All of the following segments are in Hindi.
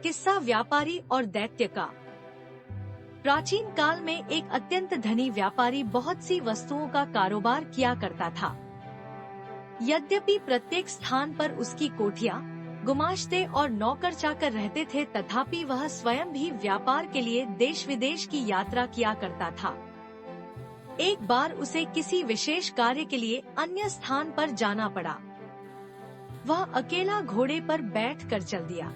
किस्सा व्यापारी और दैत्य का। प्राचीन काल में एक अत्यंत धनी व्यापारी बहुत सी वस्तुओं का कारोबार किया करता था। यद्यपि प्रत्येक स्थान पर उसकी कोठियाँ, गुमाश्ते और नौकर चाकर रहते थे, तथापि वह स्वयं भी व्यापार के लिए देश विदेश की यात्रा किया करता था। एक बार उसे किसी विशेष कार्य के लिए अन्य स्थान पर जाना पड़ा। वह अकेला घोड़े पर बैठ कर चल दिया।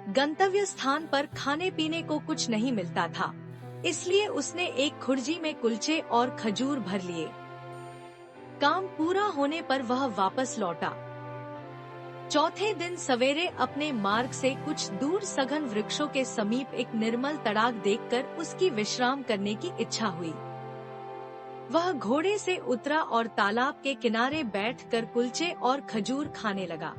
गंतव्य स्थान पर खाने पीने को कुछ नहीं मिलता था, इसलिए उसने एक खुर्जी में कुलचे और खजूर भर लिए। काम पूरा होने पर वह वापस लौटा। चौथे दिन सवेरे अपने मार्ग से कुछ दूर सघन वृक्षों के समीप एक निर्मल तड़ाग देखकर उसकी विश्राम करने की इच्छा हुई। वह घोड़े से उतरा और तालाब के किनारे बैठकर कुलचे और खजूर खाने लगा।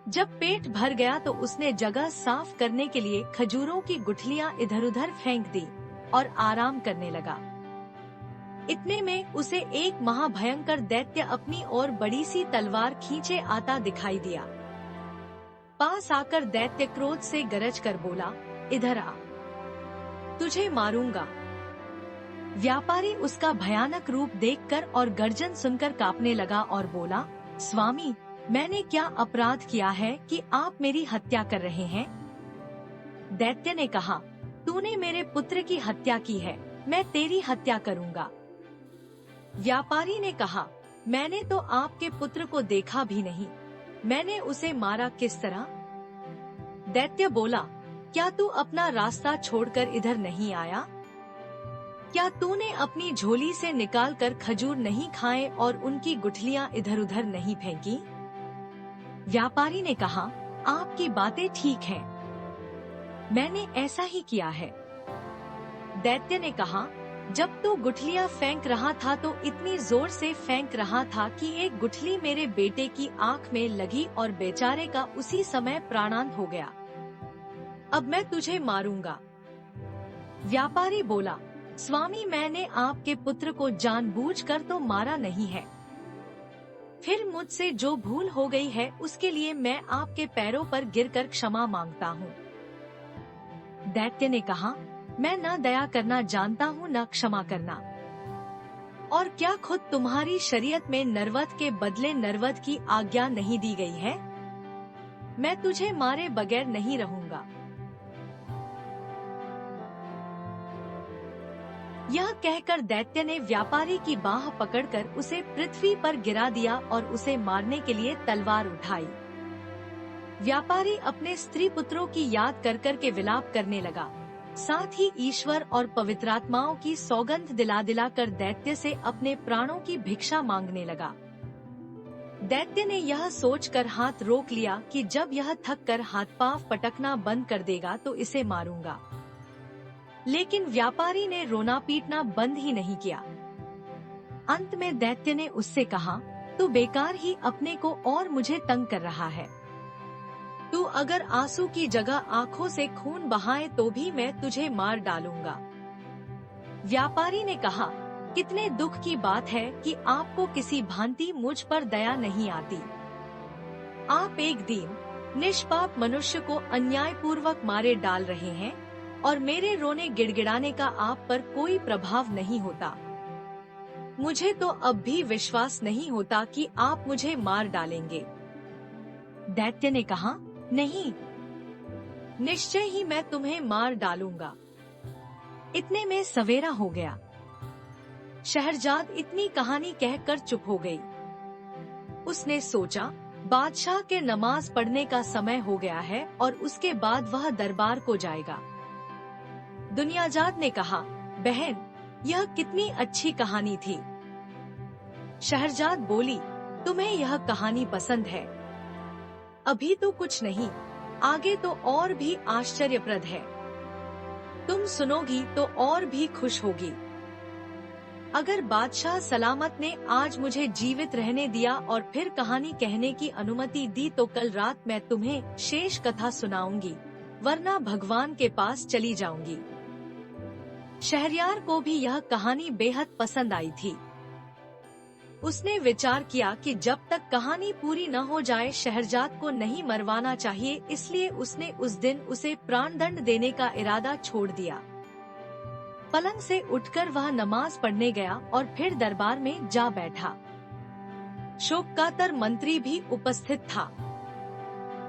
जब पेट भर गया तो उसने जगह साफ करने के लिए खजूरों की गुठलियां इधर-उधर फेंक दी और आराम करने लगा। इतने में उसे एक महाभयंकर दैत्य अपनी ओर बड़ी सी तलवार खींचे आता दिखाई दिया। पास आकर दैत्य क्रोध से गरज कर बोला, इधर आ, तुझे मारूंगा। व्यापारी उसका भयानक रूप देखकर और गर्जन सुनकर कांपने लगा और बोला, स्वामी, मैंने क्या अपराध किया है कि आप मेरी हत्या कर रहे हैं? दैत्य ने कहा, तूने मेरे पुत्र की हत्या की है, मैं तेरी हत्या करूंगा। व्यापारी ने कहा, मैंने तो आपके पुत्र को देखा भी नहीं, मैंने उसे मारा किस तरह? दैत्य बोला, क्या तू अपना रास्ता छोड़कर इधर नहीं आया? क्या तूने अपनी झोली से निकालकर खजूर नहीं खाए और उनकी गुठलियां इधर-उधर नहीं फेंकी? व्यापारी ने कहा, आपकी बातें ठीक हैं, मैंने ऐसा ही किया है। दैत्य ने कहा, जब तू गुठलियां फेंक रहा था तो इतनी जोर से फेंक रहा था कि एक गुठली मेरे बेटे की आंख में लगी और बेचारे का उसी समय प्राणांत हो गया। अब मैं तुझे मारूंगा। व्यापारी बोला, स्वामी, मैंने आपके पुत्र को जानबूझकर तो मारा नहीं है। फिर मुझसे जो भूल हो गई है उसके लिए मैं आपके पैरों पर गिरकर क्षमा मांगता हूँ। दैत्य ने कहा, मैं न दया करना जानता हूँ न क्षमा करना। और क्या खुद तुम्हारी शरीयत में नरवत के बदले नरवत की आज्ञा नहीं दी गई है? मैं तुझे मारे बगैर नहीं रहूंगा। यह कहकर दैत्य ने व्यापारी की बाह पकड़कर उसे पृथ्वी पर गिरा दिया और उसे मारने के लिए तलवार उठाई। व्यापारी अपने स्त्री पुत्रों की याद कर कर के विलाप करने लगा, साथ ही ईश्वर और पवित्रात्माओं की सौगंध दिला दिला कर दैत्य से अपने प्राणों की भिक्षा मांगने लगा। दैत्य ने यह सोचकर हाथ रोक लिया कि जब यह थक कर हाथ पांव पटकना बंद कर देगा तो इसे मारूंगा। लेकिन व्यापारी ने रोना पीटना बंद ही नहीं किया। अंत में दैत्य ने उससे कहा, तू बेकार ही अपने को और मुझे तंग कर रहा है। तू अगर आंसू की जगह आंखों से खून बहाए तो भी मैं तुझे मार डालूंगा। व्यापारी ने कहा, कितने दुख की बात है कि आपको किसी भांति मुझ पर दया नहीं आती। आप एक दीन निष्पाप मनुष्य को अन्यायपूर्वक मारे डाल रहे हैं और मेरे रोने गिड़गिड़ाने का आप पर कोई प्रभाव नहीं होता। मुझे तो अब भी विश्वास नहीं होता कि आप मुझे मार डालेंगे। दैत्य ने कहा, नहीं, निश्चय ही मैं तुम्हें मार डालूंगा। इतने में सवेरा हो गया। शहरजाद इतनी कहानी कहकर चुप हो गई। उसने सोचा, बादशाह के नमाज पढ़ने का समय हो गया है और उसके बाद वह दरबार को जाएगा। दुनियाजाद ने कहा, बहन, यह कितनी अच्छी कहानी थी। शहरजाद बोली, तुम्हें यह कहानी पसंद है? अभी तो कुछ नहीं, आगे तो और भी आश्चर्यप्रद है। तुम सुनोगी तो और भी खुश होगी। अगर बादशाह सलामत ने आज मुझे जीवित रहने दिया और फिर कहानी कहने की अनुमति दी तो कल रात मैं तुम्हें शेष कथा सुनाऊंगी, वरना भगवान के पास चली जाऊंगी। शहरयार को भी यह कहानी बेहद पसंद आई थी। उसने विचार किया कि जब तक कहानी पूरी न हो जाए शहरजाद को नहीं मरवाना चाहिए, इसलिए उसने उस दिन उसे प्राणदंड देने का इरादा छोड़ दिया। पलंग से उठकर वह नमाज पढ़ने गया और फिर दरबार में जा बैठा। शोककातर मंत्री भी उपस्थित था।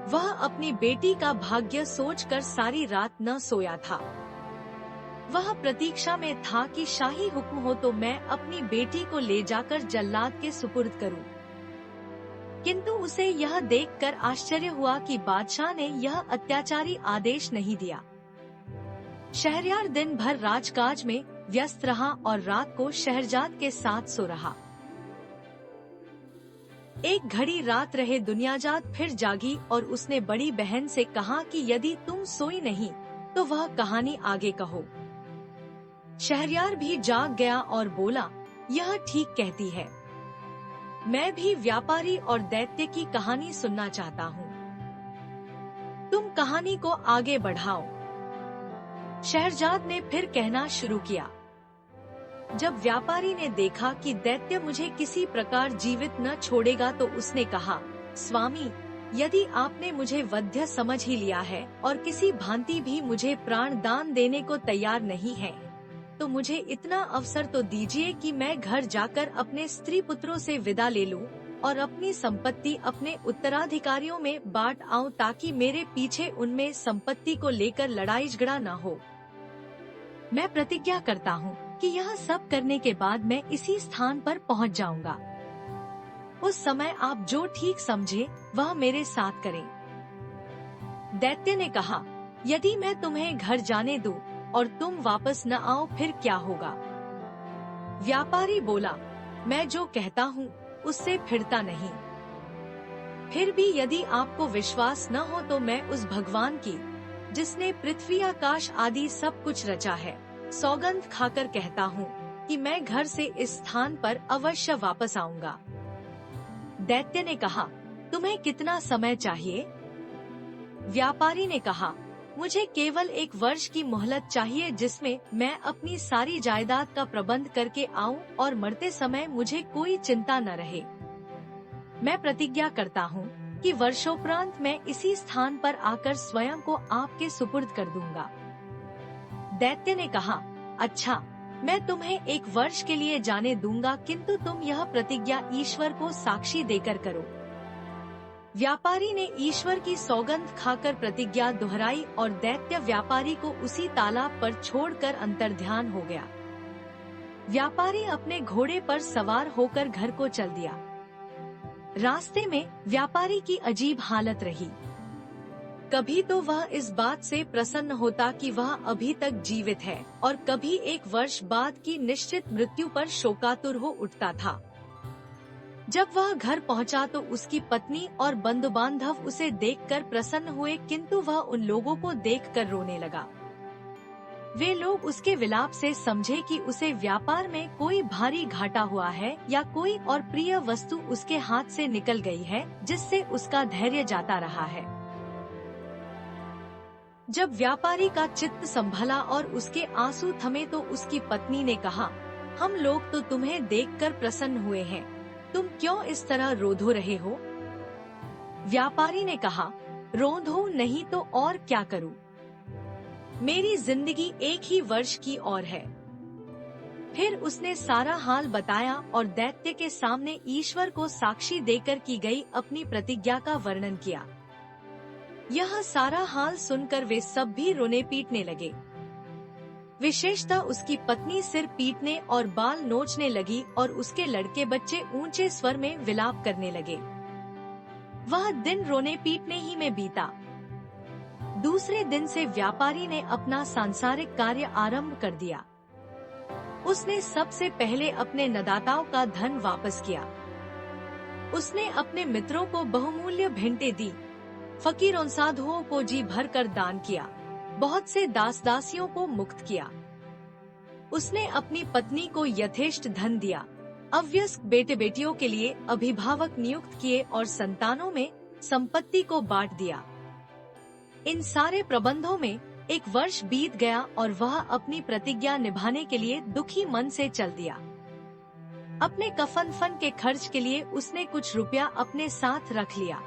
वह अपनी बेटी का भाग्य सोचकर सारी रात न सोया था। वह प्रतीक्षा में था कि शाही हुक्म हो तो मैं अपनी बेटी को ले जाकर जल्लाद के सुपुर्द करूं। किंतु उसे यह देखकर आश्चर्य हुआ कि बादशाह ने यह अत्याचारी आदेश नहीं दिया। शहरयार दिन भर राजकाज में व्यस्त रहा और रात को शहरजाद के साथ सो रहा। एक घड़ी रात रहे दुनियाजाद फिर जागी और उसने बड़ी बहन से कहा कि यदि तुम सोई नहीं तो वह कहानी आगे कहो। शहरयार भी जाग गया और बोला, यह ठीक कहती है, मैं भी व्यापारी और दैत्य की कहानी सुनना चाहता हूँ। तुम कहानी को आगे बढ़ाओ। शहरजाद ने फिर कहना शुरू किया। जब व्यापारी ने देखा कि दैत्य मुझे किसी प्रकार जीवित न छोड़ेगा तो उसने कहा, स्वामी, यदि आपने मुझे वध्य समझ ही लिया है और किसी भांति भी मुझे प्राण दान देने को तैयार नहीं है, तो मुझे इतना अवसर तो दीजिए कि मैं घर जाकर अपने स्त्री पुत्रों से विदा ले लूं और अपनी संपत्ति अपने उत्तराधिकारियों में बांट आऊं, ताकि मेरे पीछे उनमें संपत्ति को लेकर लड़ाई झगड़ा न हो। मैं प्रतिज्ञा करता हूँ कि यह सब करने के बाद मैं इसी स्थान पर पहुँच जाऊंगा। उस समय आप जो ठीक समझे वह मेरे साथ करें। दैत्य ने कहा, यदि मैं तुम्हें घर जाने दूं और तुम वापस न आओ फिर क्या होगा? व्यापारी बोला, मैं जो कहता हूँ उससे फिरता नहीं। फिर भी यदि आपको विश्वास न हो तो मैं उस भगवान की, जिसने पृथ्वी आकाश आदि सब कुछ रचा है, सौगंध खाकर कहता हूँ कि मैं घर से इस स्थान पर अवश्य वापस आऊंगा। दैत्य ने कहा, तुम्हें कितना समय चाहिए? व्यापारी ने कहा, मुझे केवल 1 वर्ष की मोहलत चाहिए, जिसमें मैं अपनी सारी जायदाद का प्रबंध करके आऊं और मरते समय मुझे कोई चिंता न रहे। मैं प्रतिज्ञा करता हूँ कि वर्षोपरांत मैं इसी स्थान पर आकर स्वयं को आपके सुपुर्द कर दूंगा। दैत्य ने कहा, अच्छा, मैं तुम्हें 1 वर्ष के लिए जाने दूंगा, किंतु तुम यह प्रतिज्ञा ईश्वर को साक्षी देकर करो। व्यापारी ने ईश्वर की सौगंध खाकर प्रतिज्ञा दोहराई और दैत्य व्यापारी को उसी तालाब पर छोड़कर अंतर्ध्यान हो गया। व्यापारी अपने घोड़े पर सवार होकर घर को चल दिया। रास्ते में व्यापारी की अजीब हालत रही। कभी तो वह इस बात से प्रसन्न होता कि वह अभी तक जीवित है और कभी 1 वर्ष बाद की निश्चित मृत्यु पर शोकातुर हो उठता था। जब वह घर पहुंचा तो उसकी पत्नी और बंधु बांधव उसे देखकर प्रसन्न हुए, किंतु वह उन लोगों को देखकर रोने लगा। वे लोग उसके विलाप से समझे कि उसे व्यापार में कोई भारी घाटा हुआ है या कोई और प्रिय वस्तु उसके हाथ से निकल गई है, जिससे उसका धैर्य जाता रहा है। जब व्यापारी का चित्त संभला और उसके आंसू थमे तो उसकी पत्नी ने कहा, हम लोग तो तुम्हें देखकर प्रसन्न हुए हैं, तुम क्यों इस तरह रोधो रहे हो? व्यापारी ने कहा, रोधो नहीं तो और क्या करूं? मेरी जिंदगी 1 ही वर्ष की और है। फिर उसने सारा हाल बताया और दैत्य के सामने ईश्वर को साक्षी देकर की गई अपनी प्रतिज्ञा का वर्णन किया। यह सारा हाल सुनकर वे सब भी रोने पीटने लगे। विशेषतः उसकी पत्नी सिर पीटने और बाल नोचने लगी और उसके लड़के बच्चे ऊंचे स्वर में विलाप करने लगे। वह दिन रोने पीटने ही में बीता। दूसरे दिन से व्यापारी ने अपना सांसारिक कार्य आरंभ कर दिया। उसने सबसे पहले अपने नदाताओं का धन वापस किया। उसने अपने मित्रों को बहुमूल्य भेंटें दी, फकीरों साधुओं को जी भर कर दान किया, बहुत से दास दासियों को मुक्त किया। उसने अपनी पत्नी को यथेष्ट धन दिया, अवयस्क बेटे बेटियों के लिए अभिभावक नियुक्त किए और संतानों में संपत्ति को बांट दिया। इन सारे प्रबंधों में 1 वर्ष बीत गया और वह अपनी प्रतिज्ञा निभाने के लिए दुखी मन से चल दिया। अपने कफन फन के खर्च के लिए उसने कुछ रुपया अपने साथ रख लिया।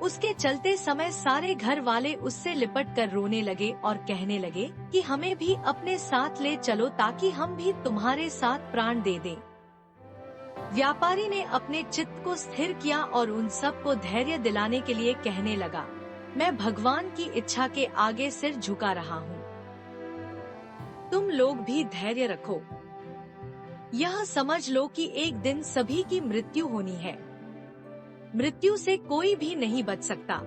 उसके चलते समय सारे घर वाले उससे लिपट कर रोने लगे और कहने लगे कि हमें भी अपने साथ ले चलो ताकि हम भी तुम्हारे साथ प्राण दे दें। व्यापारी ने अपने चित्त को स्थिर किया और उन सब को धैर्य दिलाने के लिए कहने लगा, मैं भगवान की इच्छा के आगे सिर झुका रहा हूँ। तुम लोग भी धैर्य रखो। यह समझ लो कि एक दिन सभी की मृत्यु होनी है। मृत्यु से कोई भी नहीं बच सकता।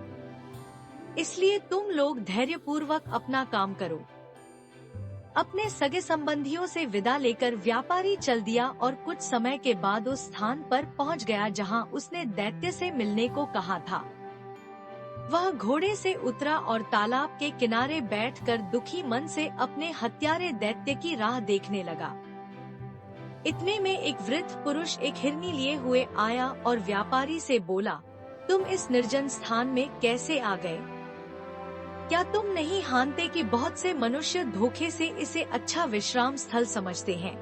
इसलिए तुम लोग धैर्यपूर्वक अपना काम करो। अपने सगे संबंधियों से विदा लेकर व्यापारी चल दिया और कुछ समय के बाद उस स्थान पर पहुंच गया जहां उसने दैत्य से मिलने को कहा था। वह घोड़े से उतरा और तालाब के किनारे बैठकर दुखी मन से अपने हत्यारे दैत्य की राह देखने लगा। इतने में एक वृद्ध पुरुष एक हिरनी लिए हुए आया और व्यापारी से बोला, तुम इस निर्जन स्थान में कैसे आ गए? क्या तुम नहीं जानते कि बहुत से मनुष्य धोखे से इसे अच्छा विश्राम स्थल समझते हैं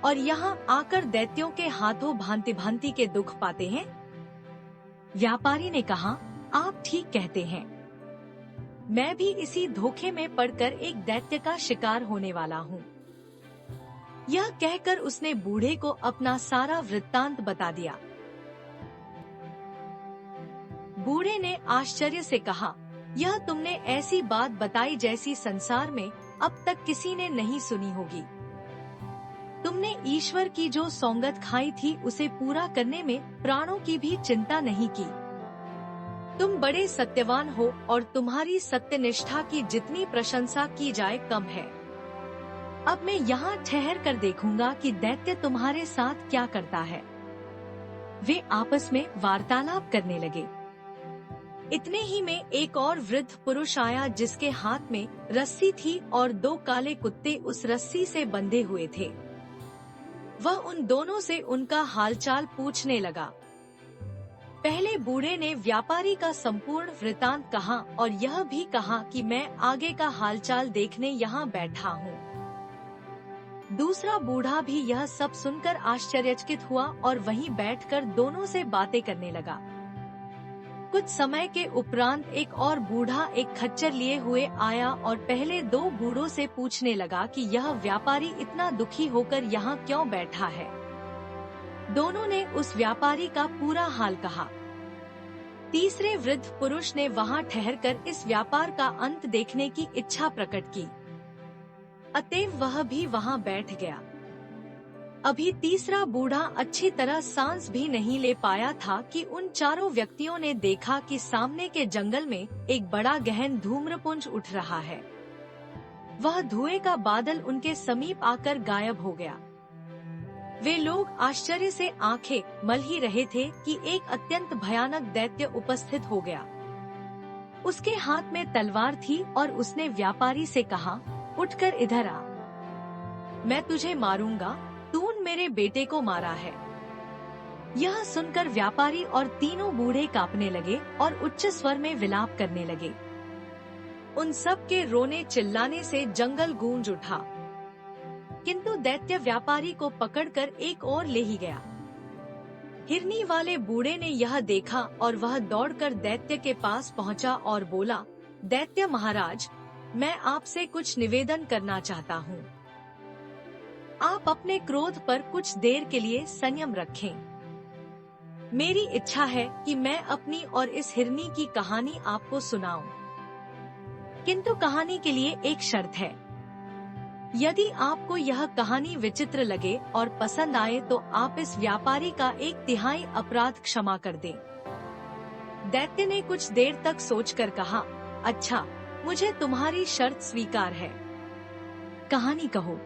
और यहाँ आकर दैत्यों के हाथों भांति भांति के दुख पाते हैं? व्यापारी ने कहा, आप ठीक कहते हैं। मैं भी इसी धोखे में पड़कर एक दैत्य का शिकार होने वाला हूँ। यह कहकर उसने बूढ़े को अपना सारा वृत्तांत बता दिया। बूढ़े ने आश्चर्य से कहा, यह तुमने ऐसी बात बताई जैसी संसार में अब तक किसी ने नहीं सुनी होगी। तुमने ईश्वर की जो सौगंध खाई थी उसे पूरा करने में प्राणों की भी चिंता नहीं की। तुम बड़े सत्यवान हो और तुम्हारी सत्यनिष्ठा की जितनी प्रशंसा की जाए कम है। अब मैं यहाँ ठहर कर देखूंगा कि दैत्य तुम्हारे साथ क्या करता है। वे आपस में वार्तालाप करने लगे। इतने ही में एक और वृद्ध पुरुष आया जिसके हाथ में रस्सी थी और 2 काले कुत्ते उस रस्सी से बंधे हुए थे। वह उन दोनों से उनका हालचाल पूछने लगा। पहले बूढ़े ने व्यापारी का संपूर्ण वृतांत कहा और यह भी कहा कि मैं आगे का हालचाल देखने यहाँ बैठा हूँ। दूसरा बूढ़ा भी यह सब सुनकर आश्चर्यचकित हुआ और वहीं बैठकर दोनों से बातें करने लगा। कुछ समय के उपरांत एक और बूढ़ा एक खच्चर लिए हुए आया और पहले 2 बूढ़ों से पूछने लगा कि यह व्यापारी इतना दुखी होकर यहाँ क्यों बैठा है। दोनों ने उस व्यापारी का पूरा हाल कहा। तीसरे वृद्ध पुरुष ने वहाँ ठहरकर इस व्यापार का अंत देखने की इच्छा प्रकट की। अतएव वह भी वहाँ बैठ गया। अभी तीसरा बूढ़ा अच्छी तरह सांस भी नहीं ले पाया था कि उन चारों व्यक्तियों ने देखा कि सामने के जंगल में एक बड़ा गहन धूम्रपुंज उठ रहा है। वह धुएं का बादल उनके समीप आकर गायब हो गया। वे लोग आश्चर्य से आंखें मल ही रहे थे कि एक अत्यंत भयानक दैत्य उपस्थित हो गया। उसके हाथ में तलवार थी और उसने व्यापारी से कहा, उठकर इधर आ, मैं तुझे मारूंगा, तूने मेरे बेटे को मारा है। यह सुनकर व्यापारी और तीनों बूढ़े कांपने लगे और उच्च स्वर में विलाप करने लगे। उन सब के रोने चिल्लाने से जंगल गूंज उठा, किंतु दैत्य व्यापारी को पकड़कर एक ओर ले ही गया। हिरनी वाले बूढ़े ने यह देखा और वह दौड़कर दैत्य के पास पहुंचा और बोला, दैत्य महाराज, मैं आपसे कुछ निवेदन करना चाहता हूँ। आप अपने क्रोध पर कुछ देर के लिए संयम रखें। मेरी इच्छा है कि मैं अपनी और इस हिरनी की कहानी आपको सुनाऊं। किंतु कहानी के लिए एक शर्त है। यदि आपको यह कहानी विचित्र लगे और पसंद आए तो आप इस व्यापारी का 1/3 अपराध क्षमा कर दें। दैत्य ने कुछ देर तक सोचकर कहा, अच्छा, मुझे तुम्हारी शर्त स्वीकार है। कहानी कहो।